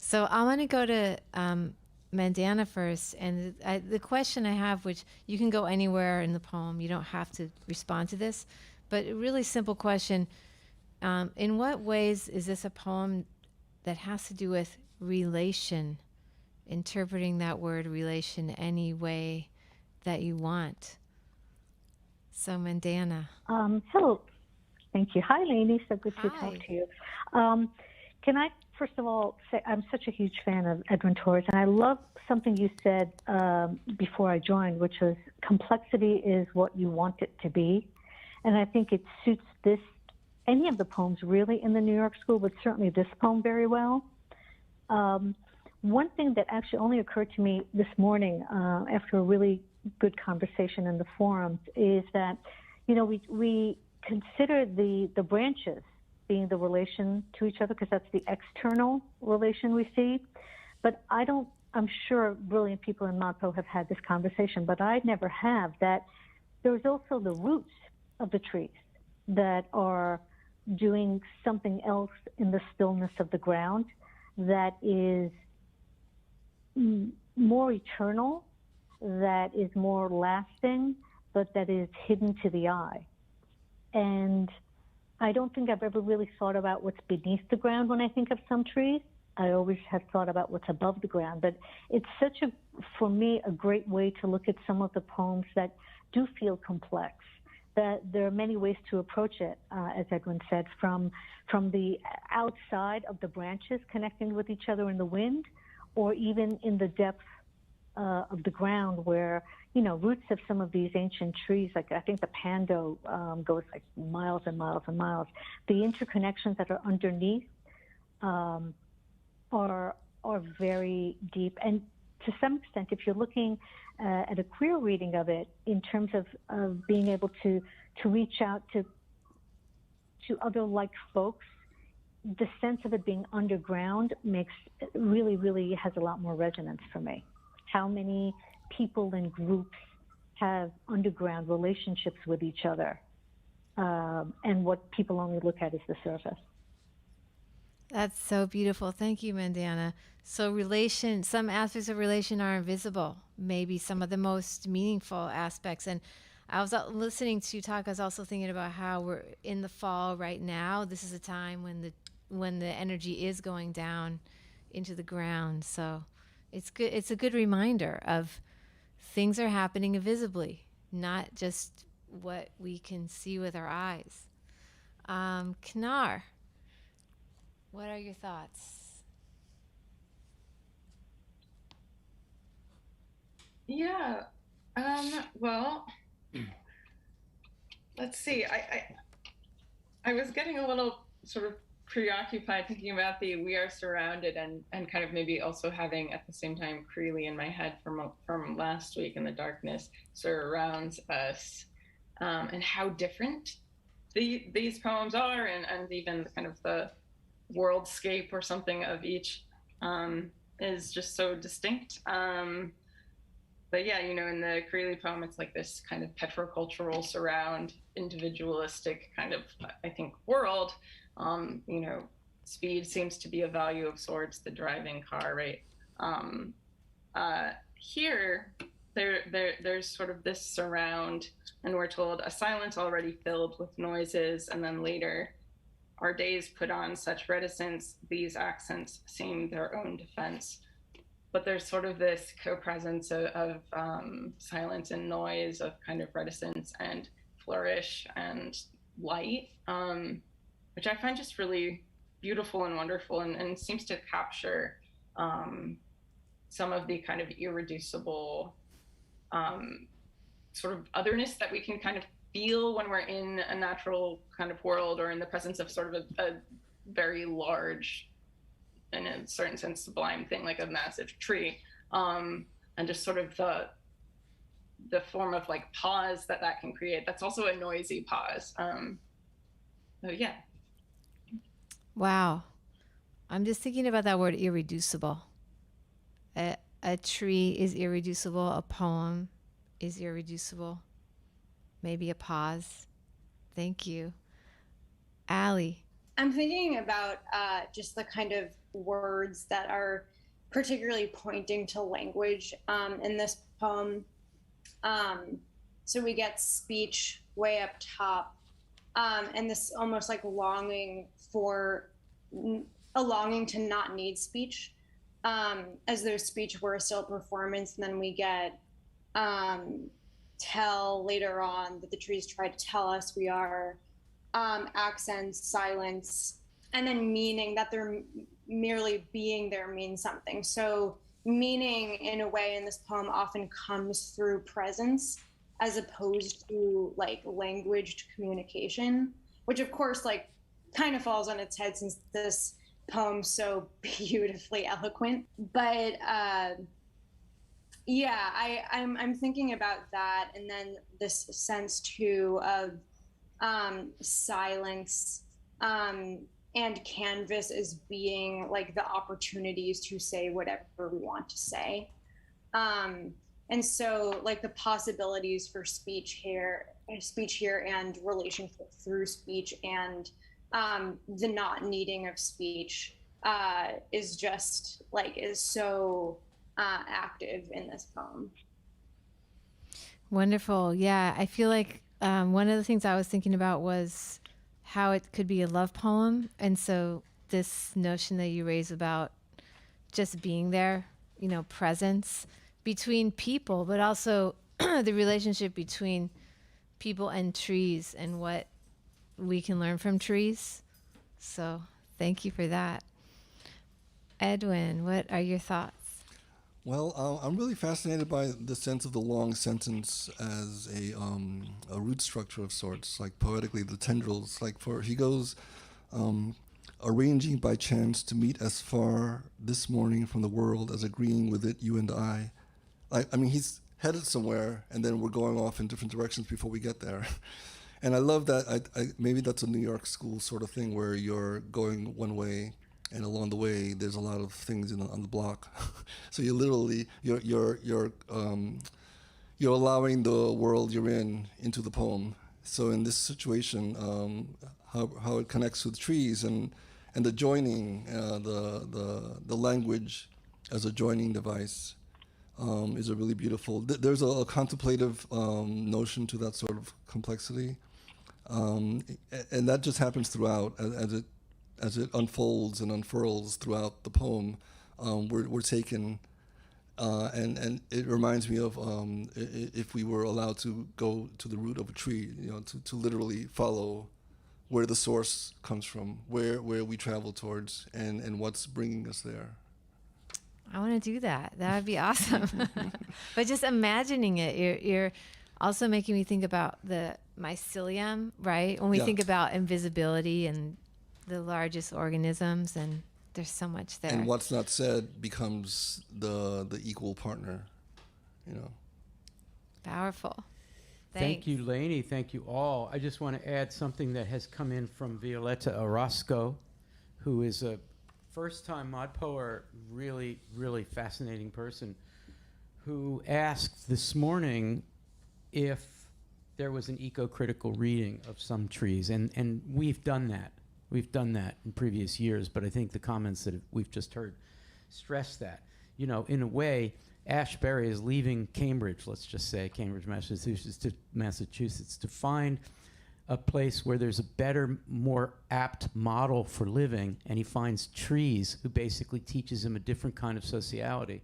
So I want to go to Mandana first. And the question I have, which you can go anywhere in the poem, you don't have to respond to this, but a really simple question. In what ways is this a poem that has to do with relation, interpreting that word relation any way that you want? So Mandana. Hello. Thank you. Hi, Lainey. So good to talk Hi. to you. Can I, first of all, say I'm such a huge fan of Edwin Torres, and I love something you said before I joined, which was complexity is what you want it to be. And I think it suits any of the poems really in the New York School, but certainly this poem very well. One thing that actually only occurred to me this morning after a really good conversation in the forums is that, we consider the branches being the relation to each other because that's the external relation we see. But I'm sure brilliant people in ModPo have had this conversation, but I never have, that there's also the roots of the trees that are doing something else in the stillness of the ground that is more eternal, that is more lasting, but that is hidden to the eye. And I don't think I've ever really thought about what's beneath the ground when I think of some trees. I always have thought about what's above the ground. But it's for me, a great way to look at some of the poems that do feel complex, that there are many ways to approach it, as Edwin said, from the outside of the branches connecting with each other in the wind, or even in the depth of the ground where, roots of some of these ancient trees, like I think the pando goes like miles and miles and miles. The interconnections that are underneath are very deep. And to some extent, if you're looking at a queer reading of it in terms of being able to reach out to other like folks, the sense of it being underground really has a lot more resonance for me. How many people and groups have underground relationships with each other, and what people only look at is the surface. That's so beautiful. Thank you, Mandana. So some aspects of relation are invisible, maybe some of the most meaningful aspects. And I was listening to you talk, I was also thinking about how we're in the fall right now. This is a time when the energy is going down into the ground. So it's good. It's a good reminder of things are happening invisibly, not just what we can see with our eyes. Knar, what are your thoughts? Yeah. Well, let's see. I was getting a little sort of preoccupied thinking about the "we are surrounded" and kind of maybe also having at the same time Creeley in my head from last week, and the darkness surrounds us, and how different these poems are, and even kind of the worldscape or something of each is just so distinct. But yeah, in the Creeley poem, it's like this kind of petrocultural surround, individualistic kind of, I think, world. Speed seems to be a value of sorts, the driving car, right? Here, there's sort of this surround, and we're told a silence already filled with noises, and then later, our days put on such reticence, these accents seem their own defense. But there's sort of this co-presence of silence and noise, of kind of reticence and flourish and light, which I find just really beautiful and wonderful, and seems to capture some of the kind of irreducible sort of otherness that we can kind of feel when we're in a natural kind of world, or in the presence of sort of a very large, in a certain sense, sublime thing like a massive tree, and just sort of the form of like pause that can create. That's also a noisy pause. So yeah. Wow. I'm just thinking about that word irreducible. A tree is irreducible. A poem is irreducible. Maybe a pause. Thank you. Allie. I'm thinking about just the kind of words that are particularly pointing to language in this poem. So we get speech way up top, and this almost like longing for a longing to not need speech, as though speech were still a performance. And then we get tell later on that the trees try to tell us we are, accents, silence, and then meaning that they're merely being there means something. So meaning in a way in this poem often comes through presence as opposed to like languaged communication, which of course like kind of falls on its head since this poem's so beautifully eloquent. But yeah, I'm thinking about that, and then this sense too of silence and canvas as being like the opportunities to say whatever we want to say. And so like the possibilities for speech here and relationship through speech and the not needing of speech is just like is so active in this poem. Wonderful. Yeah, I feel like one of the things I was thinking about was how it could be a love poem. And so this notion that you raise about just being there, you know, presence between people, but also the relationship between people and trees and what we can learn from trees. So thank you for that. Edwin, what are your thoughts? Well, I'm really fascinated by the sense of the long sentence as a root structure of sorts, like poetically the tendrils. Like he goes, arranging by chance to meet as far this morning from the world as agreeing with it, you and I. I mean, he's headed somewhere, and then we're going off in different directions before we get there. And I love that. Maybe that's a New York school sort of thing where you're going one way, and along the way, there's a lot of things on the block. So you're literally you're allowing the world you're in into the poem. So in this situation, how it connects with trees and the joining, the language as a joining device is a really beautiful. There's a contemplative notion to that sort of complexity, and that just happens throughout as it unfolds and unfurls throughout the poem. We're taken, and it reminds me of if we were allowed to go to the root of a tree, you know, to literally follow where the source comes from, where we travel towards, and what's bringing us there. I want to do that. That would be awesome. But just imagining it, you're also making me think about the mycelium, right? When we think about invisibility and the largest organisms, and there's so much there. And what's not said becomes the equal partner, you know. Powerful. Thank you, Lainey. Thank you all. I just want to add something that has come in from Violetta Orozco, who is a first-time ModPoer, really, really fascinating person, who asked this morning if there was an eco-critical reading of some trees. And we've done that. We've done that in previous years, but I think the comments that we've just heard stress that. You know, in a way, Ashberry is leaving Cambridge, let's just say, Cambridge, Massachusetts, to find a place where there's a better, more apt model for living, and he finds trees who basically teaches him a different kind of sociality.